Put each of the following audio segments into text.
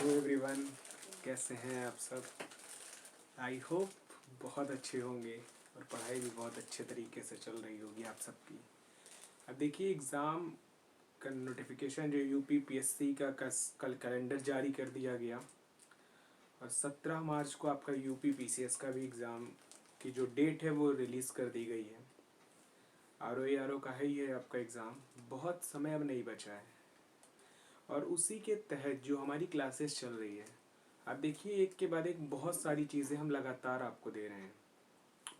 Hello everyone, कैसे हैं आप सब। आई होप बहुत अच्छे होंगे और पढ़ाई भी बहुत अच्छे तरीके से चल रही होगी आप सबकी। अब देखिए एग्ज़ाम का नोटिफिकेशन जो यूपी पीएससी का कल कैलेंडर जारी कर दिया गया और 17 मार्च को आपका यूपी पीसीएस का भी एग्ज़ाम की जो डेट है वो रिलीज़ कर दी गई है। आरओ का ही है आपका एग्ज़ाम, बहुत समय अब नहीं बचा है और उसी के तहत जो हमारी क्लासेस चल रही है, आप देखिए एक के बाद एक बहुत सारी चीज़ें हम लगातार आपको दे रहे हैं।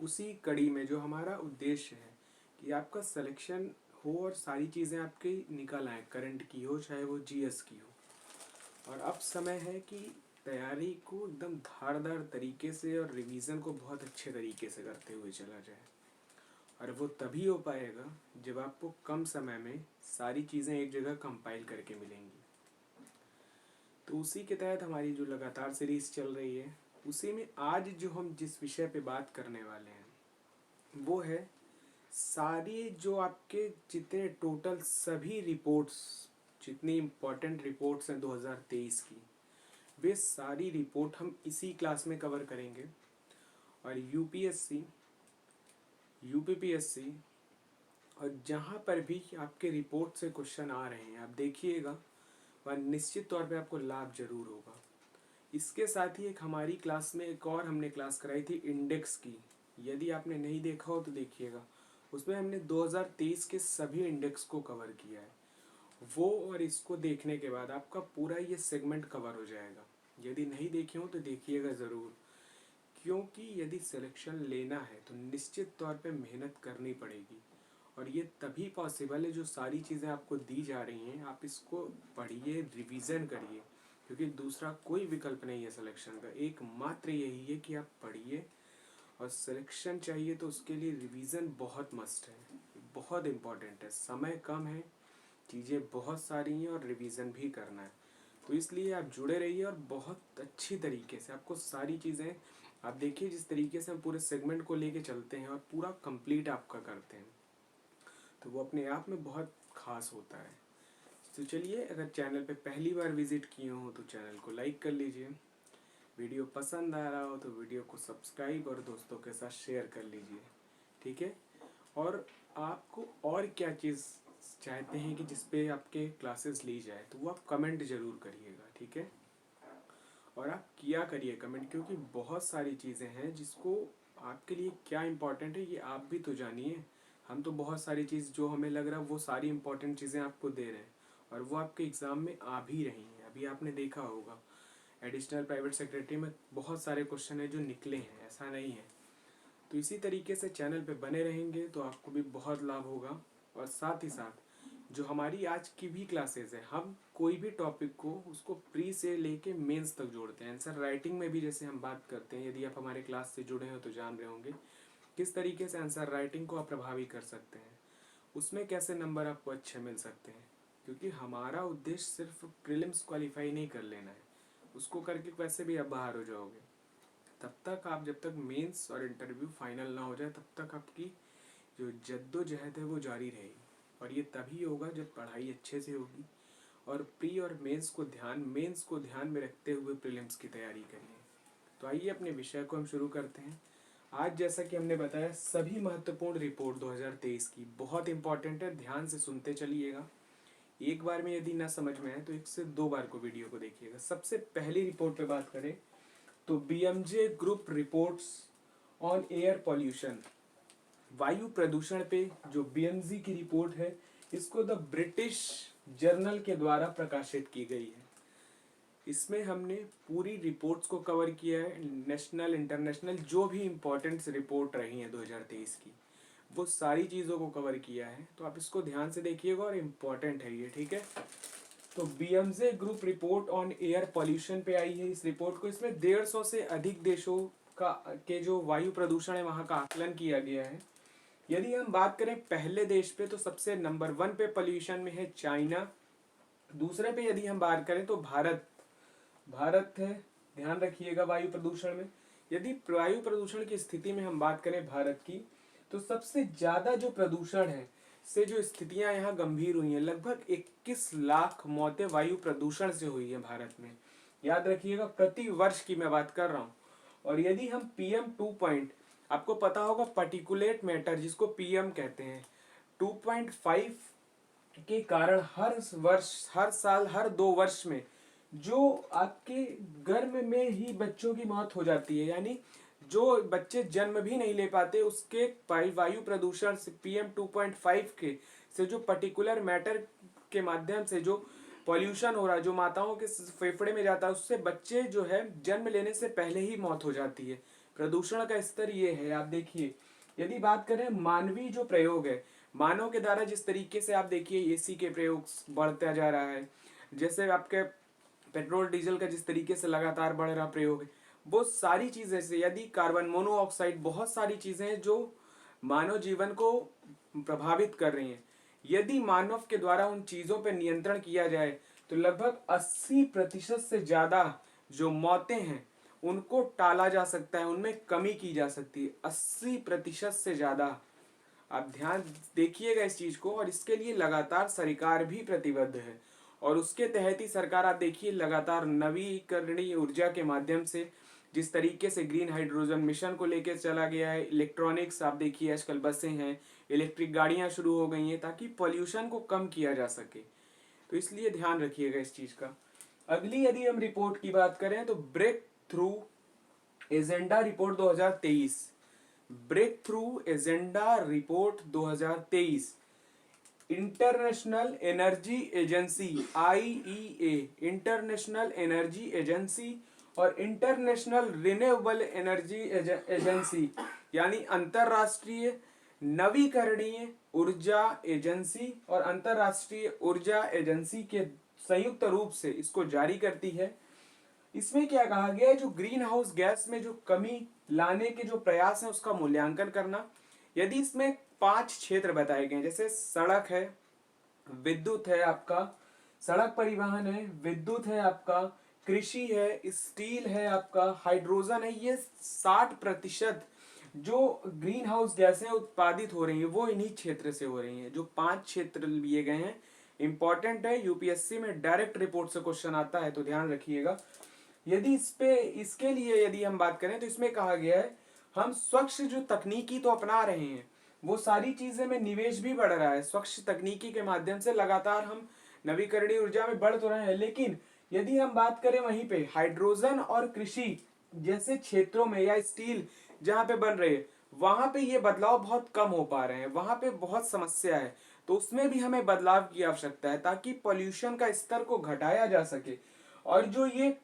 उसी कड़ी में जो हमारा उद्देश्य है कि आपका सिलेक्शन हो और सारी चीज़ें आपकी निकल आए, करंट की हो चाहे वो जीएस की हो। और अब समय है कि तैयारी को एकदम धारदार तरीके से और रिवीजन को बहुत अच्छे तरीके से करते हुए चला जाए। और वो तभी हो पाएगा जब आपको कम समय में सारी चीज़ें एक जगह कंपाइल करके मिलेंगी। तो उसी के तहत हमारी जो लगातार सीरीज चल रही है, उसी में आज जो हम जिस विषय पे बात करने वाले हैं वो है सारी जो आपके जितने टोटल सभी रिपोर्ट्स, जितनी इम्पोर्टेंट रिपोर्ट्स हैं 2023 की, वे सारी रिपोर्ट हम इसी क्लास में कवर करेंगे। और यूपीएससी, यूपीपीएससी और जहाँ पर भी आपके रिपोर्ट से क्वेश्चन आ रहे हैं आप देखिएगा, वह निश्चित तौर पे आपको लाभ जरूर होगा। इसके साथ ही एक हमारी क्लास में एक और हमने क्लास कराई थी इंडेक्स की, यदि आपने नहीं देखा हो तो देखिएगा। उसमें हमने 2023 के सभी इंडेक्स को कवर किया है। वो और इसको देखने के बाद आपका पूरा ये सेगमेंट कवर हो जाएगा। यदि नहीं देखे हो तो देखिएगा ज़रूर, क्योंकि यदि सिलेक्शन लेना है तो निश्चित तौर पे मेहनत करनी पड़ेगी। और ये तभी पॉसिबल है जो सारी चीज़ें आपको दी जा रही हैं, आप इसको पढ़िए, रिवीजन करिए, क्योंकि दूसरा कोई विकल्प नहीं है सिलेक्शन का। एकमात्र यही है कि आप पढ़िए, और सिलेक्शन चाहिए तो उसके लिए रिवीजन बहुत मस्ट है, बहुत इम्पॉर्टेंट है। समय कम है, चीज़ें बहुत सारी हैं और रिवीजन भी करना है। तो इसलिए आप जुड़े रहिए और बहुत अच्छी तरीके से आपको सारी चीज़ें, आप देखिए जिस तरीके से हम पूरे सेगमेंट को लेके चलते हैं और पूरा कंप्लीट आपका करते हैं, तो वो अपने आप में बहुत खास होता है। तो चलिए, अगर चैनल पे पहली बार विजिट किए हो तो चैनल को लाइक कर लीजिए, वीडियो पसंद आ रहा हो तो वीडियो को सब्सक्राइब और दोस्तों के साथ शेयर कर लीजिए, ठीक है। और आपको और क्या चीज़ चाहते हैं कि जिस पे आपके क्लासेस ली जाए, तो वो आप कमेंट ज़रूर करिएगा, ठीक है। और आप किया करिए कमेंट, क्योंकि बहुत सारी चीज़ें हैं जिसको आपके लिए क्या इम्पोर्टेंट है ये आप भी तो जानिए। हम तो बहुत सारी चीज़ जो हमें लग रहा है वो सारी इम्पोर्टेंट चीज़ें आपको दे रहे हैं और वो आपके एग्ज़ाम में आ भी रही हैं। अभी आपने देखा होगा एडिशनल प्राइवेट सेक्रेटरी में बहुत सारे क्वेश्चन है जो निकले हैं, ऐसा नहीं है। तो इसी तरीके से चैनल पे बने रहेंगे तो आपको भी बहुत लाभ होगा। और साथ ही साथ जो हमारी आज की भी क्लासेस है, हम कोई भी टॉपिक को उसको प्री से लेके मेंस तक जोड़ते हैं। आंसर राइटिंग में भी जैसे हम बात करते हैं, यदि आप हमारे क्लास से जुड़े हो तो जान रहे होंगे किस तरीके से आंसर राइटिंग को आप प्रभावी कर सकते हैं, उसमें कैसे नंबर आपको अच्छे मिल सकते हैं। क्योंकि हमारा उद्देश्य सिर्फ प्रीलिम्स क्वालिफाई नहीं कर लेना है, उसको करके वैसे भी आप बाहर हो जाओगे। तब तक आप, जब तक मेंस और इंटरव्यू फाइनल ना हो जाए, तब तक आपकी जो जद्दोजहद है वो जारी रहेगी। और ये तभी होगा जब पढ़ाई अच्छे से होगी और प्री और मेंस को ध्यान में रखते हुए प्रीलिम्स की तैयारी करिए। तो आइए अपने विषय को हम शुरू करते हैं। आज जैसा कि हमने बताया, सभी महत्वपूर्ण रिपोर्ट 2023 की बहुत इंपॉर्टेंट है, ध्यान से सुनते चलिएगा। एक बार में यदि ना समझ में आए तो एक से दो बार को वीडियो को देखिएगा। सबसे पहली रिपोर्ट पे बात करें तो BMJ group reports on air pollution, वायु प्रदूषण पे जो बीएमजी की रिपोर्ट है, इसको द ब्रिटिश जर्नल के द्वारा प्रकाशित की गई है। इसमें हमने पूरी रिपोर्ट्स को कवर किया है, नेशनल इंटरनेशनल जो भी इम्पोर्टेंट रिपोर्ट रही हैं 2023 की, वो सारी चीज़ों को कवर किया है। तो आप इसको ध्यान से देखिएगा और इम्पोर्टेंट है ये, ठीक है। तो BMJ group report on air pollution पे आई है इस रिपोर्ट को। इसमें 150 से अधिक देशों का के जो वायु प्रदूषण है वहाँ का आकलन किया गया है। यदि हम बात करें पहले देश पे, तो सबसे नंबर 1 पे पॉल्यूशन में है चाइना। दूसरे पे यदि हम बात करें तो भारत है, ध्यान रखिएगा वायु प्रदूषण में। यदि वायु प्रदूषण की स्थिति में हम बात करें भारत की, तो सबसे ज्यादा जो प्रदूषण है से जो स्थितियां यहाँ गंभीर हुई हैं, लगभग 21 लाख मौतें वायु प्रदूषण से हुई है भारत में। याद रखिएगा, प्रति वर्ष की मैं बात कर रहा हूँ। और यदि हम PM 2 पॉइंट, आपको पता होगा पर्टिकुलेट मैटर जिसको PM कहते हैं, 2.5 के कारण हर वर्ष, हर साल, हर 2 वर्ष में जो आपके गर्भ में ही बच्चों की मौत हो जाती है, यानी जो बच्चे जन्म भी नहीं ले पाते, उसके वायु प्रदूषण से PM 2.5 के से जो पर्टिकुलर मैटर के माध्यम से जो पॉल्यूशन हो रहा है, जो माताओं के फेफड़े में जाता है, उससे बच्चे जो है जन्म लेने से पहले ही मौत हो जाती है। प्रदूषण का स्तर ये है। आप देखिए, यदि बात करें मानवीय जो प्रयोग है, मानव के द्वारा जिस तरीके से आप देखिए AC के प्रयोग बढ़ता जा रहा है, जैसे आपके पेट्रोल डीजल का जिस तरीके से लगातार बढ़ रहा प्रयोग है, वो सारी चीजें से, यदि कार्बन मोनोऑक्साइड, बहुत सारी चीजें हैं जो मानव जीवन को प्रभावित कर रही हैं। यदि मानव के द्वारा उन चीजों पर नियंत्रण किया जाए तो लगभग 80% से ज्यादा जो मौतें हैं उनको टाला जा सकता है, उनमें कमी की जा सकती है। 80% से ज्यादा। आप ध्यान देखिएगा इस चीज को, और इसके लिए लगातार सरकार भी प्रतिबद्ध है। और उसके तहत ही सरकार, आप देखिए, लगातार नवीकरणीय ऊर्जा के माध्यम से जिस तरीके से ग्रीन हाइड्रोजन मिशन को लेकर चला गया है, इलेक्ट्रॉनिक्स, आप देखिए आजकल बसें हैं, इलेक्ट्रिक गाड़ियां शुरू हो गई हैं ताकि पॉल्यूशन को कम किया जा सके। तो इसलिए ध्यान रखिएगा इस चीज का। अगली यदि हम रिपोर्ट की बात करें तो breakthrough agenda report 2023, breakthrough agenda report 2023, international energy agency IEA, international energy agency, और इंटरनेशनल रिन्यूएबल एनर्जी एजेंसी, यानी अंतरराष्ट्रीय नवीकरणीय ऊर्जा एजेंसी और अंतरराष्ट्रीय ऊर्जा एजेंसी के संयुक्त रूप से इसको जारी करती है। इसमें क्या कहा गया है, जो ग्रीन हाउस गैस में जो कमी लाने के जो प्रयास है उसका मूल्यांकन करना। यदि इसमें 5 क्षेत्र बताए गए, जैसे सड़क है, विद्युत है, आपका सड़क परिवहन है, विद्युत है, आपका कृषि है, स्टील है, आपका हाइड्रोजन है, ये 60% जो ग्रीन हाउस गैसें उत्पादित हो रही है वो इन्हीं क्षेत्र से हो रही हैं। जो 5 क्षेत्र लिए गए हैं इंपॉर्टेंट है, यूपीएससी में डायरेक्ट रिपोर्ट से क्वेश्चन आता है, तो ध्यान रखिएगा। यदि इसके लिए यदि हम बात करें तो इसमें कहा गया है, हम स्वच्छ जो तकनीकी तो अपना रहे हैं, वो सारी चीजें में निवेश भी बढ़ रहा है। स्वच्छ तकनीकी के माध्यम से लगातार हम नवीकरणीय ऊर्जा में बढ़ तो रहे हैं, लेकिन यदि हम बात करें वहीं पे हाइड्रोजन और कृषि जैसे क्षेत्रों में, या स्टील जहां पे बन रहे हैं, वहां पे ये बदलाव बहुत कम हो पा रहे हैं, वहां पे बहुत समस्या है। तो उसमें भी हमें बदलाव की आवश्यकता है ताकि पॉल्यूशन का स्तर को घटाया जा सके। और जो ये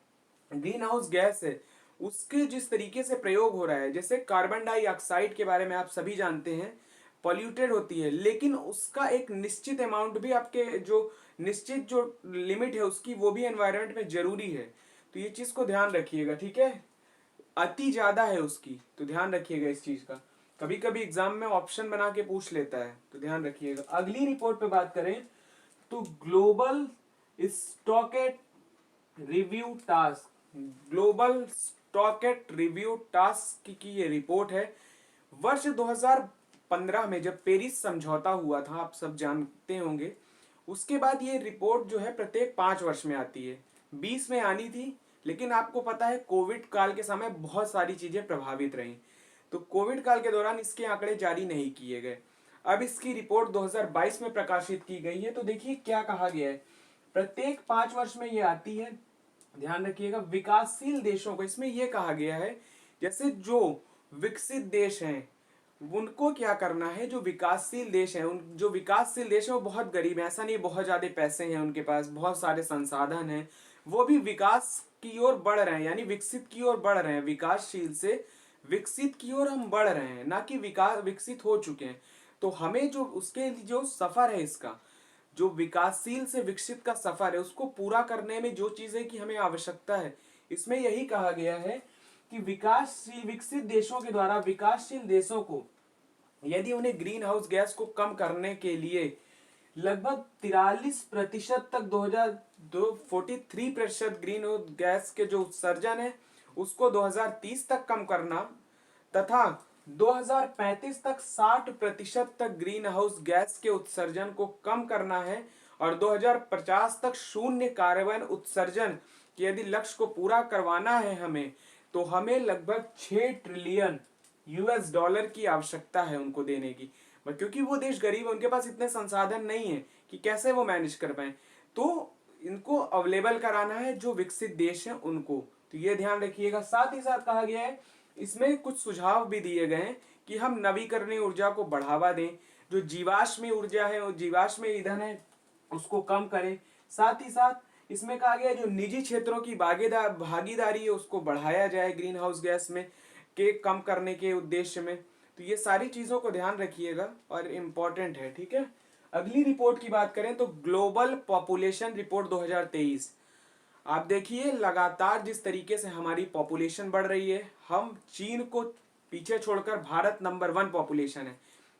ग्रीन हाउस गैस है उसके जिस तरीके से प्रयोग हो रहा है, जैसे कार्बन डाइऑक्साइड के बारे में आप सभी जानते हैं, पॉल्यूटेड होती है, लेकिन उसका एक निश्चित अमाउंट भी, आपके जो निश्चित जो लिमिट है उसकी, वो भी एनवायरनमेंट में जरूरी है। तो ये चीज को ध्यान रखिएगा, ठीक है। अति ज्यादा है उसकी, तो ध्यान रखिएगा इस चीज का। कभी कभी एग्जाम में ऑप्शन बना के पूछ लेता है, तो ध्यान रखिएगा। अगली रिपोर्ट पे बात करें तो global stocktake review task, global stocktake review task की ये रिपोर्ट है। वर्ष 2015 में जब पेरिस समझौता हुआ था, आप सब जानते होंगे, उसके बाद ये रिपोर्ट जो है प्रत्येक 5 वर्ष में आती है। 20 में आनी थी, लेकिन आपको पता है कोविड काल के समय बहुत सारी चीजें प्रभावित रही, तो कोविड काल के दौरान इसके आंकड़े जारी नहीं किए गए। अब इसकी रिपोर्ट 2022 में प्रकाशित की गई है। तो देखिए क्या कहा गया है, प्रत्येक 5 वर्ष में ये आती है। ध्यान रखिएगा, विकासशील देशों को इसमें यह कहा गया है, जैसे जो विकसित देश हैं उनको क्या करना है, जो विकासशील देश हैं, उन जो विकासशील देश हैं वो बहुत गरीब है, ऐसा नहीं बहुत ज्यादा पैसे हैं उनके पास, बहुत सारे संसाधन हैं, वो भी विकास की ओर बढ़ रहे हैं, यानी विकसित की ओर बढ़ रहे हैं। विकासशील से विकसित की ओर हम बढ़ रहे हैं, ना कि विकसित हो चुके हैं। तो हमें जो उसके जो सफर है, इसका जो विकासशील से विकसित का सफर है, उसको पूरा करने में जो चीजें की हमें आवश्यकता है, इसमें यही कहा गया है कि विकसित देशों के द्वारा विकासशील देशों को, यदि उन्हें ग्रीन हाउस गैस को कम करने के लिए लगभग 43% तक 43% ग्रीन हाउस गैस के जो उत्सर्जन है उसको 2030 तक कम करना, तथा 2035 तक 60% तक ग्रीन हाउस गैस के उत्सर्जन को कम करना है, और 2050 तक शून्य कार्बन उत्सर्जन कि यदि लक्ष्य को पूरा करवाना है हमें, तो हमें लगभग 6 ट्रिलियन यूएस डॉलर की आवश्यकता है उनको देने की। क्योंकि वो देश गरीब है, उनके पास इतने संसाधन नहीं है कि कैसे वो मैनेज कर पाए, तो इनको अवेलेबल कराना है जो विकसित देश हैं उनको। तो ये ध्यान रखिएगा। साथ ही साथ कहा गया है, इसमें कुछ सुझाव भी दिए गए हैं कि हम नवीकरणीय ऊर्जा को बढ़ावा दें, जो जीवाश्म ऊर्जा है और जीवाश्म ईंधन है उसको कम करें। साथ ही साथ इसमें कहा गया है जो निजी क्षेत्रों की भागीदारी है उसको बढ़ाया जाए ग्रीन हाउस गैस में के कम करने के उद्देश्य में। तो ये सारी चीजों को ध्यान रखिएगा और इम्पोर्टेंट है, ठीक है। अगली रिपोर्ट की बात करें तो ग्लोबल पॉपुलेशन रिपोर्ट 2023। आप देखिए लगातार जिस तरीके से हमारी पॉपुलेशन बढ़ रही है, हम चीन को पीछे छोड़कर भारत नंबर 1 पॉपुलेशन है।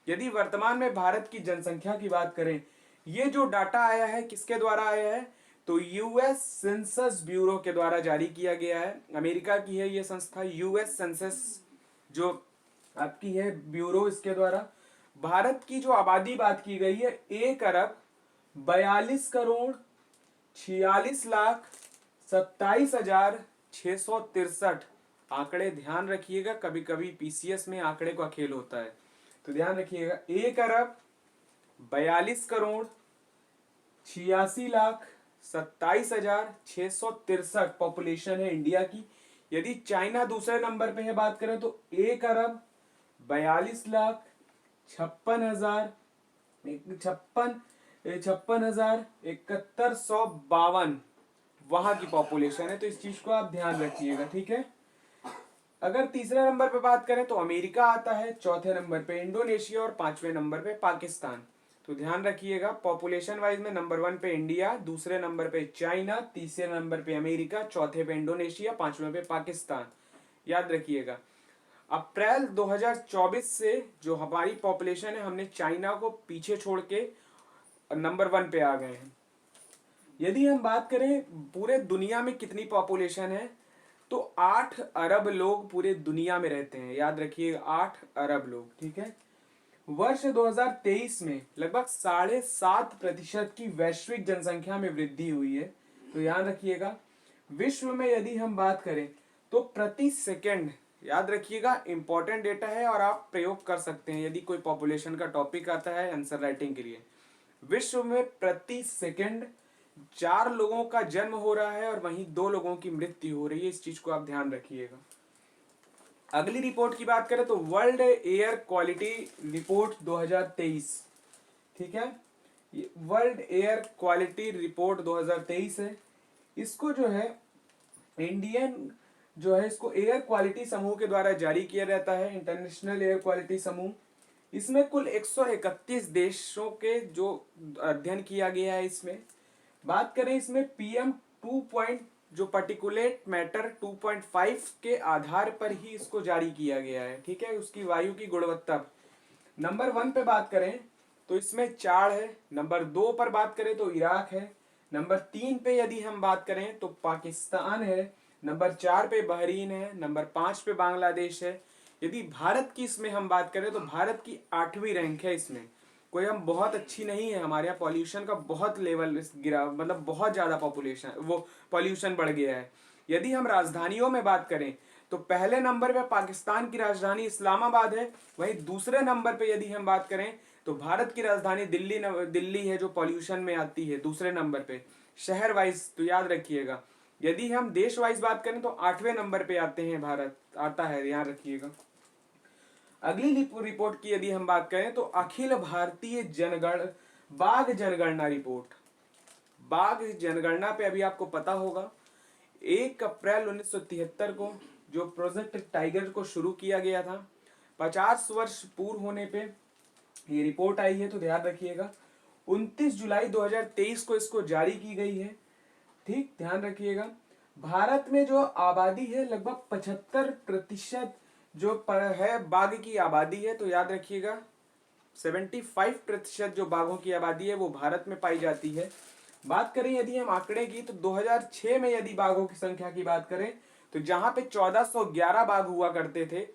यदि वर्तमान में भारत की जनसंख्या की बात करें, ये जो डाटा आया है किसके द्वारा आया है, तो यूएस सेंसस ब्यूरो के द्वारा जारी किया गया है। अमेरिका की है ये संस्था, यूएस सेंसस जो आपकी है ब्यूरो, इसके द्वारा भारत की जो आबादी बात की गई है 1,42,46,27,663। आंकड़े ध्यान रखिएगा, कभी कभी पीसीएस में आंकड़े का खेल होता है, तो ध्यान रखिएगा। 1,42,46,27,663 पॉपुलेशन है इंडिया की। यदि चाइना दूसरे नंबर पे है बात करें तो 1,42,56,71,71,71,71 वहां की पॉपुलेशन है। तो इस चीज को आप ध्यान रखिएगा, ठीक है। अगर तीसरे नंबर पे बात करें तो अमेरिका आता है, चौथे नंबर पे इंडोनेशिया और पांचवें नंबर पे पाकिस्तान। तो ध्यान रखिएगा, पॉपुलेशन वाइज में नंबर 1 पे इंडिया, दूसरे नंबर पे चाइना, तीसरे नंबर पे अमेरिका, चौथे पे इंडोनेशिया, पांचवें पे पाकिस्तान। याद रखिएगा। अप्रैल 2024 से जो हमारी पॉपुलेशन है, हमने चाइना को पीछे छोड़ के नंबर 1 पे आ गए हैं। यदि हम बात करें पूरे दुनिया में कितनी पॉपुलेशन है, तो 8 अरब लोग पूरे दुनिया में रहते हैं। याद रखिए 8 अरब लोग, ठीक है। वर्ष 2023 में लगभग 7.5% की वैश्विक जनसंख्या में वृद्धि हुई है। तो याद रखिएगा, विश्व में यदि हम बात करें तो प्रति सेकंड, याद रखिएगा इंपॉर्टेंट डेटा है और आप प्रयोग कर सकते हैं यदि कोई पॉपुलेशन का टॉपिक आता है आंसर राइटिंग के लिए। विश्व में प्रति सेकंड 4 लोगों का जन्म हो रहा है और वहीं 2 लोगों की मृत्यु हो रही है। इस चीज को आप ध्यान रखिएगा। अगली रिपोर्ट की बात करें तो वर्ल्ड एयर क्वालिटी रिपोर्ट 2023, ठीक है। वर्ल्ड एयर क्वालिटी रिपोर्ट 2023 है। इसको जो है इंडियन जो है इसको एयर क्वालिटी समूह के द्वारा जारी किया जाता है, इंटरनेशनल एयर क्वालिटी समूह। इसमें कुल 131 देशों के जो अध्ययन किया गया है। इसमें बात करें, इसमें PM2 जो पार्टिकुलेट मैटर 2.5 के आधार पर ही इसको जारी किया गया है, ठीक है, उसकी वायु की गुणवत्ता। नंबर 1 पे बात करें तो इसमें चाड है, नंबर 2 पर बात करें तो इराक है, नंबर 3 पे यदि हम बात करें तो पाकिस्तान है, नंबर 4 पे बहरीन है, नंबर 5 पे बांग्लादेश है। यदि भारत की इसमें हम बात करें तो भारत की 8वीं रैंक है। इसमें कोई हम बहुत अच्छी नहीं है, हमारे यहाँ पॉल्यूशन का बहुत लेवल गिरा, मतलब बहुत ज्यादा पॉल्यूशन बढ़ गया है। यदि हम राजधानियों में बात करें तो पहले नंबर पे पाकिस्तान की राजधानी इस्लामाबाद है, वहीं दूसरे नंबर पे यदि हम बात करें तो भारत की राजधानी दिल्ली है जो पॉल्यूशन में आती है दूसरे नंबर पे शहर वाइज। तो याद रखिएगा, यदि हम देश वाइज बात करें तो 8वें नंबर पे आते हैं, भारत आता है, ध्यान रखिएगा। अगली रिपोर्ट की यदि हम बात करें तो अखिल भारतीय बाघ जनगणना रिपोर्ट। बाघ जनगणना पे अभी आपको पता होगा 1 अप्रैल 1973 को जो प्रोजेक्ट टाइगर को शुरू किया गया था, 50 वर्ष पूर्ण होने पे ये रिपोर्ट आई है। तो ध्यान रखिएगा 29 जुलाई 2023 को इसको जारी की गई है, ठीक, ध्यान रखिएगा। भारत में जो आबादी है लगभग 75% जो है बाघ की आबादी है। तो याद रखिएगा 75% जो बाघों की आबादी है वो भारत में पाई जाती है। बात करें यदि हम आंकड़े की तो 2006 में यदि बाघों की संख्या की बात करें तो जहां पे 1411 बाघ हुआ करते थे,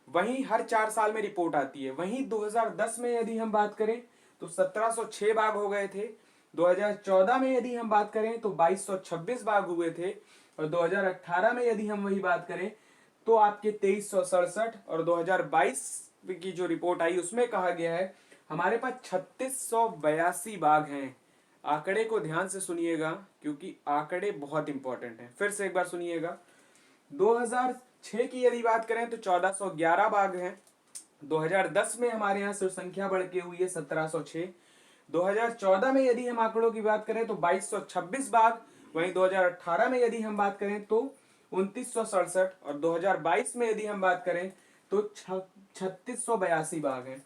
वहीं हर 4 साल में रिपोर्ट आती है। वहीं 2010 में यदि हम बात करें तो 1706 बाघ हो गए थे। 2014 में यदि हम बात करें तो 2226 बाघ हुए थे, और 2018 में यदि हम वही बात करें तो आपके 2367, और 2022 की जो रिपोर्ट आई उसमें कहा गया है हमारे पास 3682 बाघ हैं। आंकड़े को ध्यान से सुनिएगा क्योंकि आंकड़े बहुत इंपॉर्टेंट हैं। फिर से एक बार सुनिएगा, 2006 की यदि बात करें तो 1411 बाघ हैं। 2010 में हमारे यहाँ सिर्फ संख्या बढ़ के हुई है 1706। 2014 में यदि हम आंकड़ों की बात करें तो 2226 बाघ, वहीं 2018 में यदि हम बात करें तो 2967, और 2022 में यदि हम बात करें तो 3682 बाघ हैं।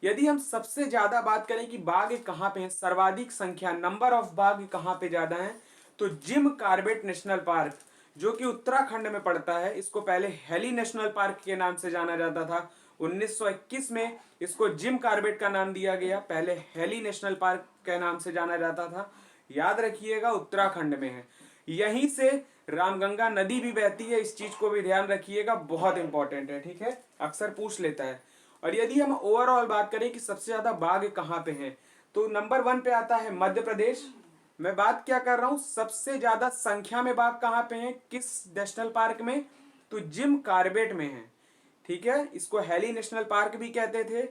यदि हम सबसे ज्यादा बात करें कि बाघ कहाँ पे हैं, सर्वाधिक संख्या नंबर ऑफ बाघ कहाँ पे ज्यादा है, तो जिम कॉर्बेट नेशनल पार्क जो कि उत्तराखंड में पड़ता है, इसको पहले हेली नेशनल पार्क के नाम से जाना जाता था। 1921 में इसको जिम कॉर्बेट का नाम दिया गया, पहले हेली नेशनल पार्क के नाम से जाना जाता था। याद रखिएगा उत्तराखंड में है, यहीं से रामगंगा नदी भी बहती है, इस चीज को भी ध्यान रखिएगा, बहुत इंपॉर्टेंट है, ठीक है, अक्सर पूछ लेता है। और यदि हम ओवरऑल बात करें कि सबसे ज्यादा बाघ कहाँ पे हैं, तो नंबर 1 पे आता है मध्य प्रदेश। मैं बात क्या कर रहा हूं, सबसे ज्यादा संख्या में बाघ कहाँ पे हैं, किस नेशनल पार्क में, तो जिम कॉर्बेट में है, ठीक है। इसको हेली नेशनल पार्क भी कहते थे।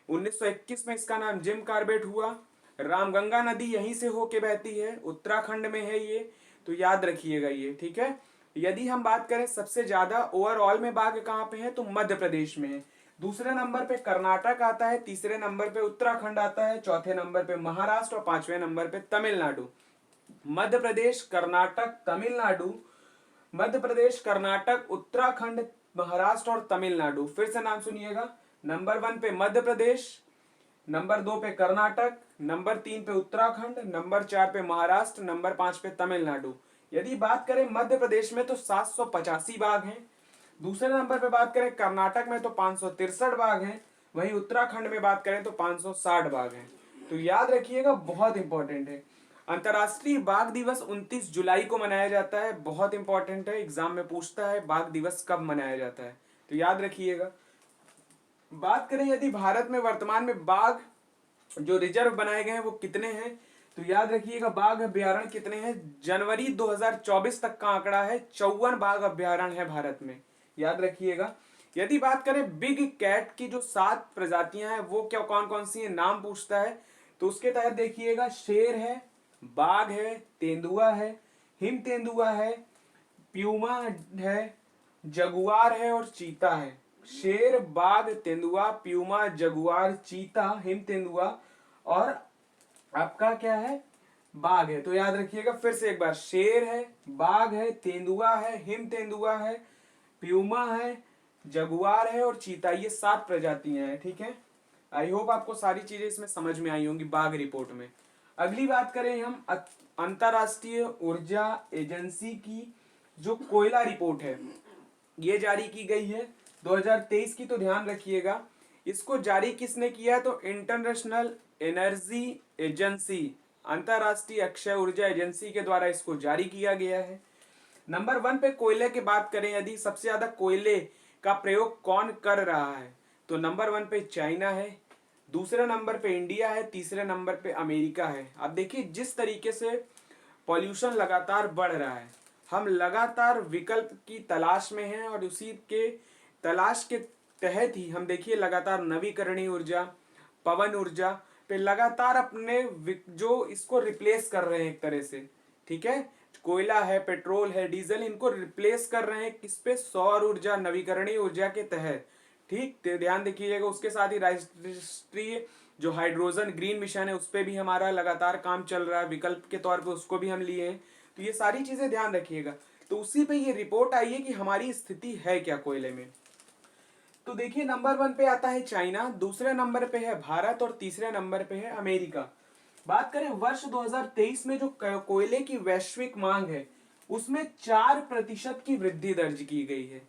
1921 में इसका नाम जिम कॉर्बेट हुआ। रामगंगा नदी यहीं से होके बहती है, उत्तराखंड में है ये, तो याद रखिएगा ये, ठीक है। यदि हम बात करें सबसे ज्यादा ओवरऑल में बाघ कहाँ पे है, तो मध्य प्रदेश में है। दूसरे नंबर पे कर्नाटक आता है, तीसरे नंबर पे उत्तराखंड आता है, चौथे नंबर पे महाराष्ट्र, और पांचवें नंबर पे तमिलनाडु। मध्य प्रदेश, कर्नाटक, तमिलनाडु, मध्य प्रदेश, कर्नाटक, उत्तराखंड, महाराष्ट्र और तमिलनाडु। फिर से नाम सुनिएगा, नंबर 1 पे मध्य प्रदेश, नंबर 2 पे कर्नाटक, नंबर 3 पे उत्तराखंड, नंबर 4 पे महाराष्ट्र, नंबर 5 पे तमिलनाडु। यदि बात करें मध्य प्रदेश में तो 785 बाघ हैं। दूसरे नंबर पे बात करें कर्नाटक में तो 563 बाघ हैं। वहीं उत्तराखंड में बात करें तो 560 बाघ हैं। तो याद रखिएगा, बहुत इंपॉर्टेंट है। अंतर्राष्ट्रीय बाघ दिवस 29 जुलाई को मनाया जाता है, बहुत इंपॉर्टेंट है, एग्जाम में पूछता है बाघ दिवस कब मनाया जाता है, तो याद रखिएगा। बात करें यदि भारत में वर्तमान में बाघ जो रिजर्व बनाए गए हैं वो कितने हैं, तो याद रखिएगा बाघ अभ्यारण्य कितने हैं। जनवरी 2024 तक का आंकड़ा है 54 बाघ अभ्यारण्य है भारत में, याद रखिएगा। यदि बात करें बिग कैट की जो 7 प्रजातियां हैं वो क्या कौन कौन सी है, नाम पूछता है, तो उसके तहत देखिएगा शेर है, बाघ है, तेंदुआ है, हिम तेंदुआ है, प्यूमा है, जगुआर है और चीता है। शेर, बाघ, तेंदुआ, प्यूमा, जगुआर, चीता, हिम तेंदुआ और आपका क्या है, बाघ है। तो याद रखिएगा फिर से एक बार, शेर है, बाघ है, तेंदुआ है, हिम तेंदुआ है, प्यूमा है, जगुआर है और चीता, ये 7 प्रजातियां हैं, ठीक है। आई होप आपको सारी चीजें इसमें समझ में आई होंगी बाघ रिपोर्ट में। अगली बात करें हम अंतरराष्ट्रीय ऊर्जा एजेंसी की जो कोयला रिपोर्ट है, ये जारी की गई है 2023 की, तो ध्यान रखिएगा। इसको जारी किसने किया है, तो इंटरनेशनल एनर्जी एजेंसी, अंतरराष्ट्रीय अक्षय ऊर्जा एजेंसी के द्वारा इसको जारी किया गया है। नंबर 1 पे कोयले की बात करें, यदि सबसे ज्यादा कोयले का प्रयोग कौन कर रहा है, तो नंबर 1 पे चाइना है, दूसरे नंबर पे इंडिया है, तीसरे नंबर पे अमेरिका है। अब देखिए जिस तरीके से पॉल्यूशन लगातार बढ़ रहा है, हम लगातार विकल्प की तलाश में हैं और उसी के तलाश के तहत ही हम देखिए लगातार नवीकरणीय ऊर्जा, पवन ऊर्जा पे लगातार अपने जो इसको रिप्लेस कर रहे हैं एक तरह से, ठीक है। कोयला है, पेट्रोल है, डीजल, इनको रिप्लेस कर रहे हैं किस पे, सौर ऊर्जा, नवीकरणीय ऊर्जा के तहत, ठीक। तो ध्यान देखिएगा, उसके साथ ही राष्ट्रीय जो हाइड्रोजन ग्रीन मिशन है उस पर भी हमारा लगातार काम चल रहा है, विकल्प के तौर पे उसको भी हम लिए हैं। तो ये सारी चीजें ध्यान रखिएगा। तो उसी पे ये रिपोर्ट आई है कि हमारी स्थिति है क्या कोयले में। तो देखिए नंबर 1 पे आता है चाइना, दूसरे नंबर पे है भारत और तीसरे नंबर पे है अमेरिका। बात करें वर्ष 2023 में जो कोयले की वैश्विक मांग है उसमें 4% की वृद्धि दर्ज की गई है।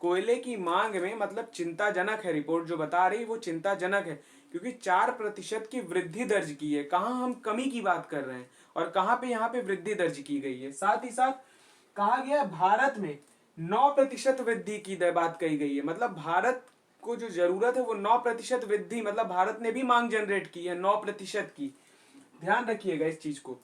कोयले की मांग में मतलब चिंताजनक है, रिपोर्ट जो बता रही वो चिंताजनक है, क्योंकि 4% की वृद्धि दर्ज की है। कहां हम कमी की बात कर रहे हैं और कहां पे यहाँ पे वृद्धि दर्ज की गई है। साथ ही साथ कहा गया भारत में 9% वृद्धि की बात कही गई है, मतलब भारत को जो जरूरत है वो 9% वृद्धि, मतलब भारत ने भी मांग जनरेट की है 9% की। ध्यान रखिएगा इस चीज को।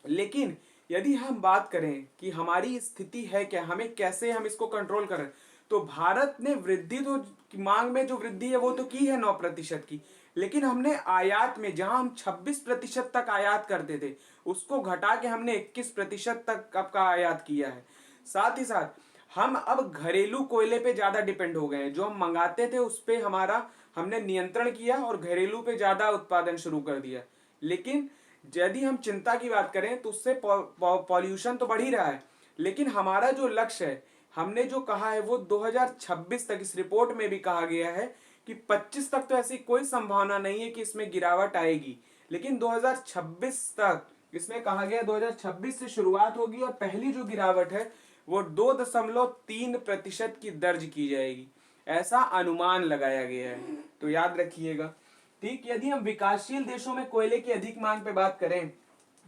लेकिन यदि हम बात करें कि हमारी स्थिति है क्या, हमें कैसे हम इसको कंट्रोल करें, तो भारत ने वृद्धि तो मांग में जो वृद्धि है वो तो की है 9% की, लेकिन हमने आयात में जहां हम 26% तक आयात करते थे उसको घटा के हमने 21% तक आपका आयात किया है। साथ ही साथ हम अब घरेलू कोयले पे ज्यादा डिपेंड हो गए हैं, जो हम मंगाते थे उस पे हमारा हमने नियंत्रण किया और घरेलू पे ज्यादा उत्पादन शुरू कर दिया। लेकिन यदि हम चिंता की बात करें तो उससे पॉल्यूशन तो बढ़ ही रहा है, लेकिन हमारा जो लक्ष्य है, हमने जो कहा है वो 2026 तक, इस रिपोर्ट में भी कहा गया है कि 25 तक तो ऐसी कोई संभावना नहीं है कि इसमें गिरावट आएगी, लेकिन 2026 तक इसमें कहा गया 2026 से शुरुआत होगी और पहली जो गिरावट है वो 2.3% की दर्ज की जाएगी, ऐसा अनुमान लगाया गया है। तो याद रखिएगा। ठीक, यदि हम विकासशील देशों में कोयले की अधिक मांग पे बात करें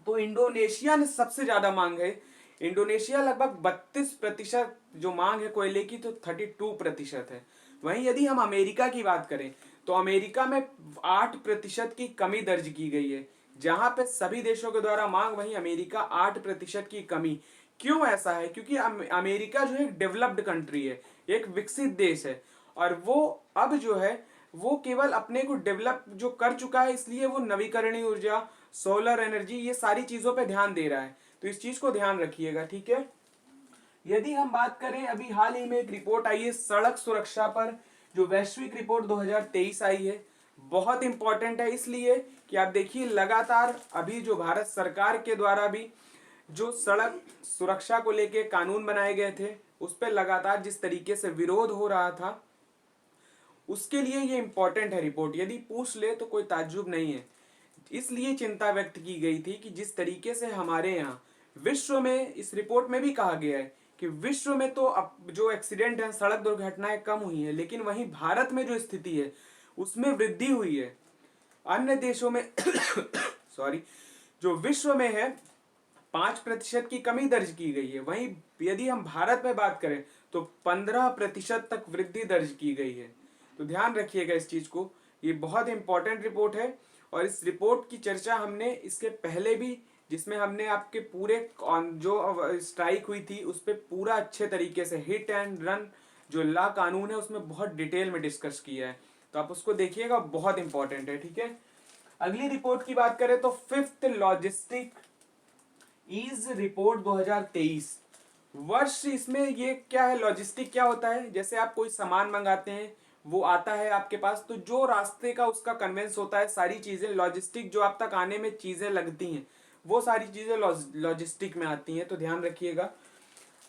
तो इंडोनेशिया ने सबसे ज्यादा मांग है। इंडोनेशिया लगभग 32% जो मांग है कोयले की, तो 32% है। वहीं यदि हम अमेरिका की बात करें तो अमेरिका में 8% की कमी दर्ज की गई है, जहां पे सभी देशों के द्वारा मांग, वहीं अमेरिका 8% की कमी। क्यों ऐसा है? क्योंकि अमेरिका जो है एक डेवलप्ड कंट्री है, एक विकसित देश है, और वो अब जो है वो केवल अपने को डेवलप जो कर चुका है, इसलिए वो नवीकरणीय ऊर्जा, सोलर एनर्जी, ये सारी चीजों पे ध्यान दे रहा है। तो इस चीज को ध्यान रखिएगा, ठीक है। यदि हम बात करें, अभी हाल ही में एक रिपोर्ट आई है सड़क सुरक्षा पर, जो वैश्विक रिपोर्ट 2023 आई है, बहुत इंपॉर्टेंट है इसलिए कि आप देखिए लगातार अभी जो भारत सरकार के द्वारा भी जो सड़क सुरक्षा को लेके कानून बनाए गए थे उस पर लगातार जिस तरीके से विरोध हो रहा था, उसके लिए ये इंपॉर्टेंट है रिपोर्ट। यदि पूछ ले तो कोई ताज्जुब नहीं है। इसलिए चिंता व्यक्त की गई थी कि जिस तरीके से हमारे यहाँ विश्व में, इस रिपोर्ट में भी कहा गया है कि विश्व में तो अब जो एक्सीडेंट है, सड़क दुर्घटनाएं कम हुई है, लेकिन वहीं भारत में जो स्थिति है उसमें वृद्धि हुई है। अन्य देशों में सॉरी, जो विश्व में है 5% की कमी दर्ज की गई है, वहीं यदि हम भारत में बात करें तो 15% तक वृद्धि दर्ज की गई है। तो ध्यान रखिएगा इस चीज को, ये बहुत इंपॉर्टेंट रिपोर्ट है। और इस रिपोर्ट की चर्चा हमने इसके पहले भी, जिसमें हमने आपके पूरे जो स्ट्राइक हुई थी उस पर पूरा अच्छे तरीके से हिट एंड रन जो ला कानून है उसमें बहुत डिटेल में डिस्कस किया है, तो आप उसको देखिएगा, बहुत इंपॉर्टेंट है, ठीक है। अगली रिपोर्ट की बात करें तो फिफ्थ लॉजिस्टिक ईज रिपोर्ट 2023 वर्ष। इसमें ये क्या है, लॉजिस्टिक क्या होता है? जैसे आप कोई सामान मंगाते हैं, वो आता है आपके पास, तो जो रास्ते का उसका कन्वेंस होता है, सारी चीजें लॉजिस्टिक, जो आप तक आने में चीजें लगती हैं वो सारी चीजें लॉजिस्टिक में आती हैं। तो ध्यान रखिएगा,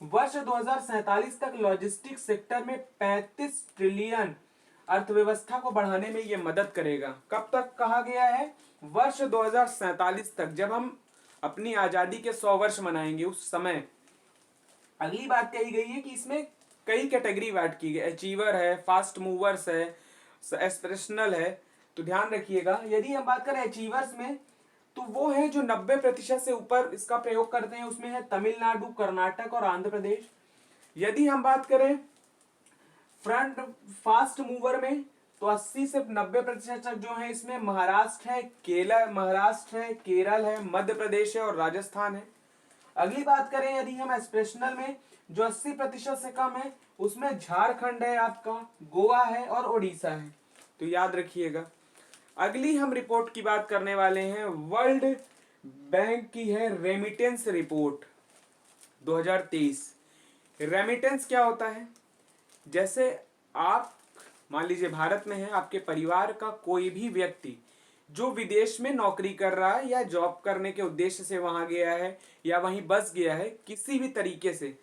वर्ष 2047 तक लॉजिस्टिक सेक्टर में 35 ट्रिलियन अर्थव्यवस्था को बढ़ाने में ये मदद करेगा। कब तक कहा गया है? वर्ष 2047 तक, जब हम अपनी आजादी के 100 वर्ष मनाएंगे उस समय। अगली बात कही गई है कि इसमें कई कैटेगरी बांट की गई, अचीवर है, फास्ट मूवर्स है, एस्पिरेशनल है। तो ध्यान रखिएगा, यदि हम बात करें अचीवर्स में, तो वो है जो 90% से ऊपर इसका प्रयोग करते हैं, उसमें है तमिलनाडु, कर्नाटक और आंध्र प्रदेश। यदि हम बात करें फ्रंट फास्ट मूवर में, तो 80 से 90% तक जो है इसमें महाराष्ट्र है, केरल है, मध्य प्रदेश है और राजस्थान है। अगली बात करें यदि हम एस्पिरेशनल में, जो 80% से कम है, उसमें झारखंड है, आपका गोवा है और उड़ीसा है। तो याद रखिएगा। अगली हम रिपोर्ट की बात करने वाले हैं, वर्ल्ड बैंक की है रेमिटेंस रिपोर्ट 2023। रेमिटेंस क्या होता है? जैसे आप मान लीजिए भारत में है, आपके परिवार का कोई भी व्यक्ति जो विदेश में नौकरी कर रहा है या जॉब करने के उद्देश्य से वहां गया है या वहीं बस गया है किसी भी तरीके से,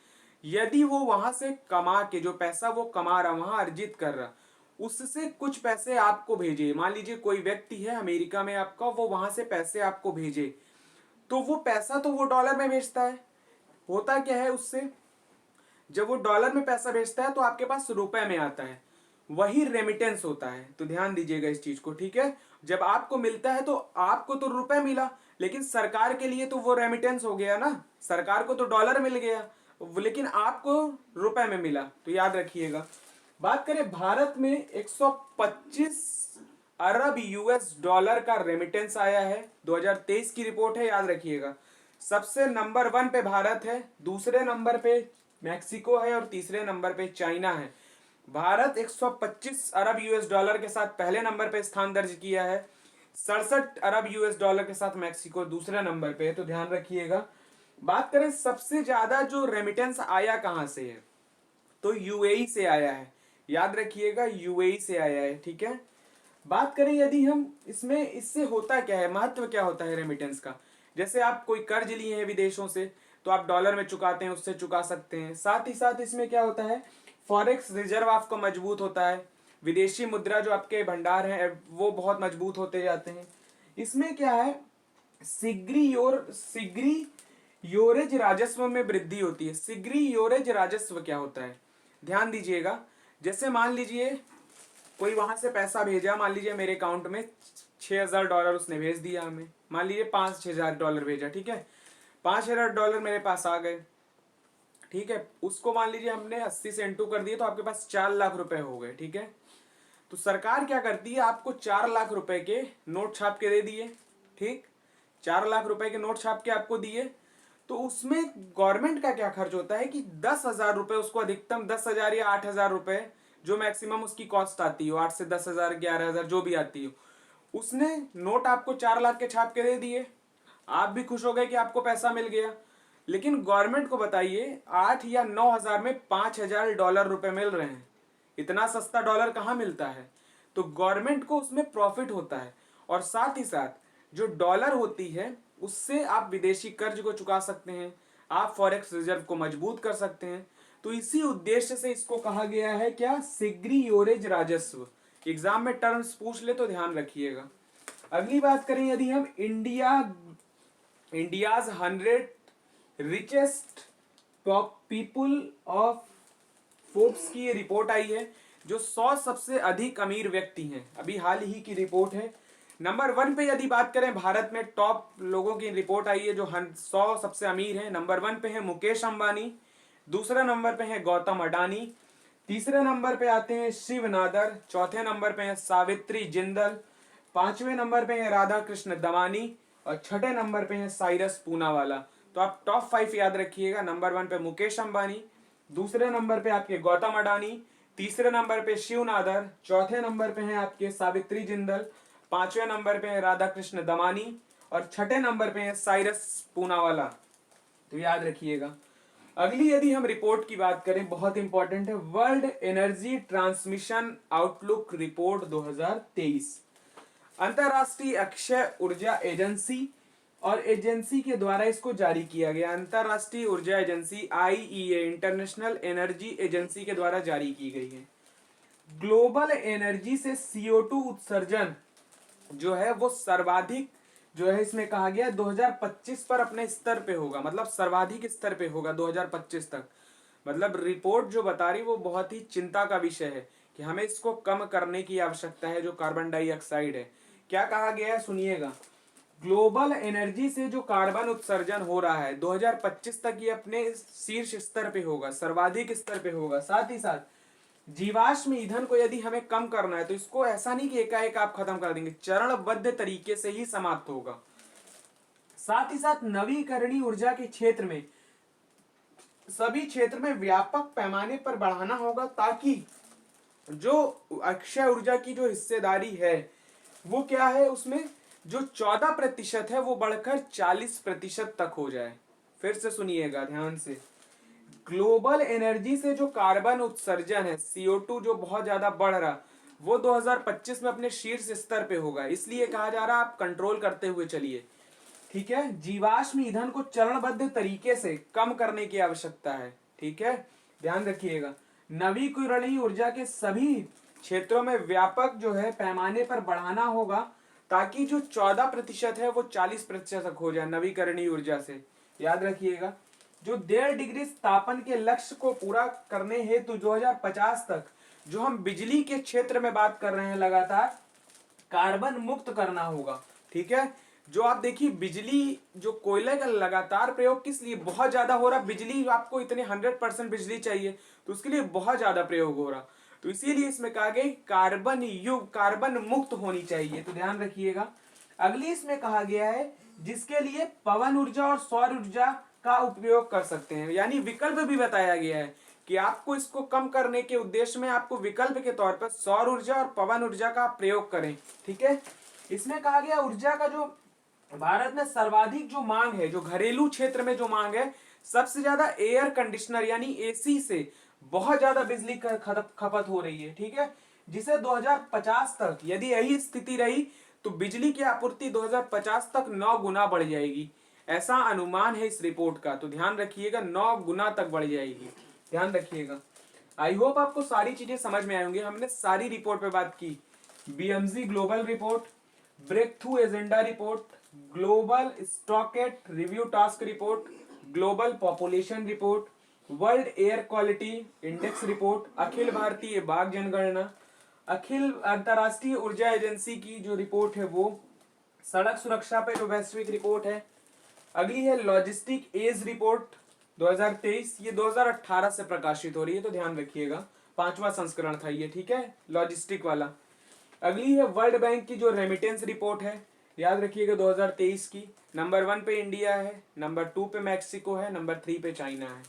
यदि वो वहां से कमा के जो पैसा वो कमा रहा, वहां अर्जित कर रहा, उससे कुछ पैसे आपको भेजे। मान लीजिए कोई व्यक्ति है अमेरिका में आपका, वो वहां से पैसे आपको भेजे, तो वो पैसा तो वो डॉलर में भेजता है। होता क्या है उससे, जब वो डॉलर में पैसा भेजता है तो आपके पास रुपए में आता है, वही रेमिटेंस होता है। तो ध्यान दीजिएगा इस चीज को, ठीक है। जब आपको मिलता है तो आपको तो रुपए मिला, लेकिन सरकार के लिए तो वो रेमिटेंस हो गया ना, सरकार को तो डॉलर मिल गया लेकिन आपको रुपए में मिला। तो याद रखिएगा। बात करें भारत में 125 अरब यूएस डॉलर का रेमिटेंस आया है। 2023 की रिपोर्ट है, याद रखिएगा। सबसे नंबर 1 पे भारत है, दूसरे नंबर पे मैक्सिको है और तीसरे नंबर पे चाइना है। भारत 125 अरब यूएस डॉलर के साथ पहले नंबर पे स्थान दर्ज किया है। 67 अरब यूएस डॉलर के साथ मैक्सिको दूसरे नंबर पे है, तो ध्यान रखिएगा। बात करें सबसे ज्यादा जो रेमिटेंस आया कहां से है, तो यूएई से आया है, याद रखिएगा, यूएई से आया है। ठीक है, बात करें यदि हम इसमें, इससे होता क्या है, महत्व क्या होता है रेमिटेंस का। जैसे आप कोई कर्ज लिए हैं विदेशों से, तो आप डॉलर में चुकाते हैं, उससे चुका सकते हैं। साथ ही साथ इसमें क्या होता है, फॉरेक्स रिजर्व आपको मजबूत होता है, विदेशी मुद्रा जो आपके भंडार हैं वो बहुत मजबूत होते जाते हैं। इसमें क्या है, सिग्री योरेज राजस्व में वृद्धि होती है। सिग्री योरेज राजस्व क्या होता है, ध्यान दीजिएगा। जैसे मान लीजिए कोई वहां से पैसा भेजा, मान लीजिए मेरे अकाउंट में $6000 उसने भेज दिया हमें, मान लीजिए $5000 भेजा, ठीक है, $5000 मेरे पास आ गए, ठीक है। उसको मान लीजिए हमने 80 से इंटू कर दिए, तो आपके पास 4 लाख रुपए हो गए, ठीक है। तो सरकार क्या करती है, आपको 4 लाख रुपए के नोट छाप के दे दिए, ठीक, 4 लाख रुपए के नोट छाप के आपको दिए। तो उसमें गवर्नमेंट का क्या खर्च होता है कि 10,000 रुपए, उसको अधिकतम 10,000 या 8,000 रुपए, जो मैक्सिमम उसकी कॉस्ट आती हो, 8 से 10,000, 11,000 जो भी आती हो, उसने नोट आपको 4 लाख के छाप के दे दिए। आप भी खुश हो गए कि आपको पैसा मिल गया। लेकिन गवर्नमेंट को बताइए 8 या 9,000 में $5,000 रुपए मिल रहे हैं। इतना सस्ता डॉलर कहाँ मिलता है। तो गवर्नमेंट को उसमें प्रॉफिट होता है। और साथ ही साथ जो डॉलर होती है उससे आप विदेशी कर्ज को चुका सकते हैं, आप फॉरेक्स रिजर्व को मजबूत कर सकते हैं। तो इसी उद्देश्य से इसको कहा गया है क्या, सिग्री योरेज राजस्व। एग्जाम में टर्म्स पूछ ले तो ध्यान रखिएगा। अगली बात करें यदि हम India's 100 richest people of Forbes की ये रिपोर्ट आई है, जो 100 सबसे अधिक अमीर व्यक्ति हैं, अभी हाल ही की रिपोर्ट है। नंबर 1 पे यदि बात करें, भारत में टॉप लोगों की रिपोर्ट आई है जो 100 सबसे अमीर हैं। नंबर 1 पे है मुकेश अंबानी, दूसरे नंबर पे है गौतम अडानी, तीसरे नंबर पे आते हैं शिव नादर, चौथे नंबर पे है सावित्री जिंदल, पांचवें नंबर पे है राधा कृष्ण दमानी और छठे नंबर पे है साइरस पूनावाला। तो आप टॉप 5 याद रखिएगा। नंबर 1 पे मुकेश अंबानी, दूसरे नंबर पे आपके गौतम अडानी, तीसरे नंबर पे शिव नादर, चौथे नंबर पे है आपके सावित्री जिंदल, पांचवें नंबर पे है राधा कृष्ण दमानी और छठे नंबर पे है साइरस पूनावाला। तो याद रखिएगा। अगली यदि हम रिपोर्ट की बात करें, बहुत इंपॉर्टेंट है, world energy transmission outlook report 2023। अंतरराष्ट्रीय अक्षय ऊर्जा एजेंसी और एजेंसी के द्वारा इसको जारी किया गया। अंतरराष्ट्रीय ऊर्जा agency IEA, international energy agency के द्वारा जारी की गई है। ग्लोबल एनर्जी से CO2 उत्सर्जन जो है वो सर्वाधिक जो है इसमें कहा गया 2025 पर अपने स्तर पे होगा, मतलब सर्वाधिक स्तर पे होगा 2025 तक। मतलब रिपोर्ट जो बता रही वो बहुत ही चिंता का विषय है कि हमें इसको कम करने की आवश्यकता है, जो कार्बन डाइऑक्साइड है। क्या कहा गया है सुनिएगा, ग्लोबल एनर्जी से जो कार्बन उत्सर्जन हो रहा है 2025 तक ये अपने शीर्ष स्तर पे होगा, सर्वाधिक स्तर पे होगा। साथ ही साथ जीवाश्म ईंधन को यदि हमें कम करना है तो इसको ऐसा नहीं कि एकाएक आप खत्म कर देंगे, चरणबद्ध तरीके से ही समाप्त होगा। साथ ही साथ नवीकरणीय ऊर्जा के क्षेत्र में सभी क्षेत्र में व्यापक पैमाने पर बढ़ाना होगा, ताकि जो अक्षय ऊर्जा की जो हिस्सेदारी है वो क्या है, उसमें जो 14% है वो बढ़कर 40% तक हो जाए। फिर से सुनिएगा ध्यान से, ग्लोबल एनर्जी से जो कार्बन उत्सर्जन है CO2 जो बहुत ज्यादा बढ़ रहा, वो 2025 में अपने शीर्ष स्तर पे होगा। इसलिए कहा जा रहा आप कंट्रोल करते हुए चलिए, ठीक है। जीवाश्म ईंधन को चरणबद्ध तरीके से कम करने की आवश्यकता है, ठीक है, ध्यान रखिएगा। नवीकरणीय ऊर्जा के सभी क्षेत्रों में व्यापक जो है पैमाने पर बढ़ाना होगा, ताकि जो 14% है वो 40% तक हो जाए नवीकरणीय ऊर्जा से। याद रखिएगा, जो 1.5 डिग्री तापन के लक्ष्य को पूरा करने हेतु 2050 तक जो हम बिजली के क्षेत्र में बात कर रहे हैं, लगातार कार्बन मुक्त करना होगा, ठीक है। जो आप देखिए बिजली, जो कोयले का लगातार प्रयोग किस लिए बहुत ज्यादा हो रहा, बिजली आपको इतने 100% बिजली चाहिए तो उसके लिए बहुत ज्यादा प्रयोग हो रहा। तो इसीलिए इसमें कहा गया कार्बन मुक्त होनी चाहिए, तो ध्यान रखिएगा। अगली इसमें कहा गया है जिसके लिए पवन ऊर्जा और सौर ऊर्जा का उपयोग कर सकते हैं, यानी विकल्प भी बताया गया है कि आपको इसको कम करने के उद्देश्य में आपको विकल्प के तौर पर सौर ऊर्जा और पवन ऊर्जा का प्रयोग करें। ठीक है, इसमें कहा गया ऊर्जा का जो भारत में सर्वाधिक जो मांग है, जो घरेलू क्षेत्र में जो मांग है, सबसे ज्यादा एयर कंडीशनर यानी एसी से बहुत ज्यादा बिजली खपत हो रही है। ठीक है, जिसे 2050 तक यदि यही स्थिति रही तो बिजली की आपूर्ति 2050 तक 9 गुना बढ़ जाएगी, ऐसा अनुमान है इस रिपोर्ट का। तो ध्यान रखिएगा 9 गुना तक बढ़ जाएगी, ध्यान रखिएगा। आई होप आपको सारी चीजें समझ में आई होंगी। हमने सारी रिपोर्ट पे बात की, BMG global report, breakthrough agenda report, global stocktake review task report, global population report, world air quality index report, अखिल भारतीय बाघ जनगणना, अखिल अंतरराष्ट्रीय ऊर्जा एजेंसी की जो रिपोर्ट है वो सड़क सुरक्षा पे जो वैश्विक रिपोर्ट है। अगली है लॉजिस्टिक एज रिपोर्ट 2023, ये 2018 से प्रकाशित हो रही है, तो ध्यान रखिएगा 5वां संस्करण था ये। ठीक है, लॉजिस्टिक वाला। अगली है वर्ल्ड बैंक की जो रेमिटेंस रिपोर्ट है, याद रखिएगा 2023 की। नंबर 1 पे इंडिया है, नंबर 2 पे मैक्सिको है, नंबर 3 पे चाइना है।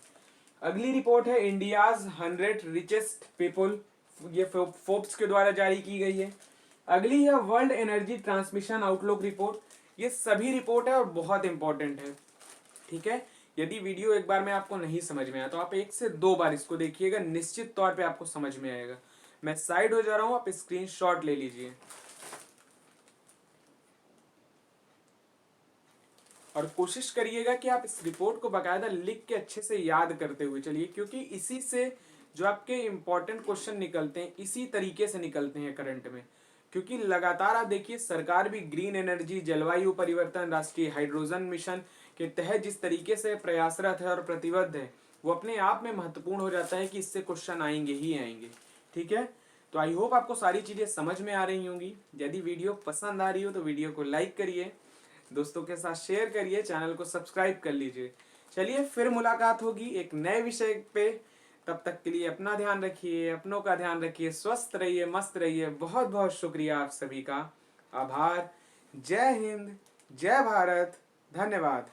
अगली रिपोर्ट है इंडियाज 100 रिचेस्ट पीपल, ये फोर्ब्स के द्वारा जारी की गई है। अगली है world energy transmission outlook report, ये सभी रिपोर्ट है और बहुत इंपॉर्टेंट है। ठीक है, यदि वीडियो एक बार में आपको नहीं समझ में आया तो आप 1 से 2 बार इसको देखिएगा, निश्चित तौर पे आपको समझ में आएगा। मैं साइड हो जा रहा हूं, आप स्क्रीनशॉट ले लीजिए और कोशिश करिएगा कि आप इस रिपोर्ट को बाकायदा लिख के अच्छे से याद करते हुए चलिए, क्योंकि इसी से जो आपके इंपॉर्टेंट क्वेश्चन निकलते हैं इसी तरीके से निकलते हैं करंट में। क्योंकि लगातार आप देखिए सरकार भी ग्रीन एनर्जी, जलवायु परिवर्तन, राष्ट्रीय हाइड्रोजन मिशन के तहत जिस तरीके से प्रयासरत है और प्रतिबद्ध है, वो अपने आप में महत्वपूर्ण हो जाता है कि इससे क्वेश्चन आएंगे ही आएंगे। ठीक है, तो आई होप आपको सारी चीजें समझ में आ रही होंगी। यदि वीडियो पसंद आ रही हो तो वीडियो को लाइक करिए, दोस्तों के साथ शेयर करिए, चैनल को सब्सक्राइब कर लीजिए। चलिए फिर मुलाकात होगी एक नए विषय पे, तब तक के लिए अपना ध्यान रखिए, अपनों का ध्यान रखिए, स्वस्थ रहिए, मस्त रहिए। बहुत बहुत शुक्रिया आप सभी का, आभार। जय हिंद, जय भारत, धन्यवाद।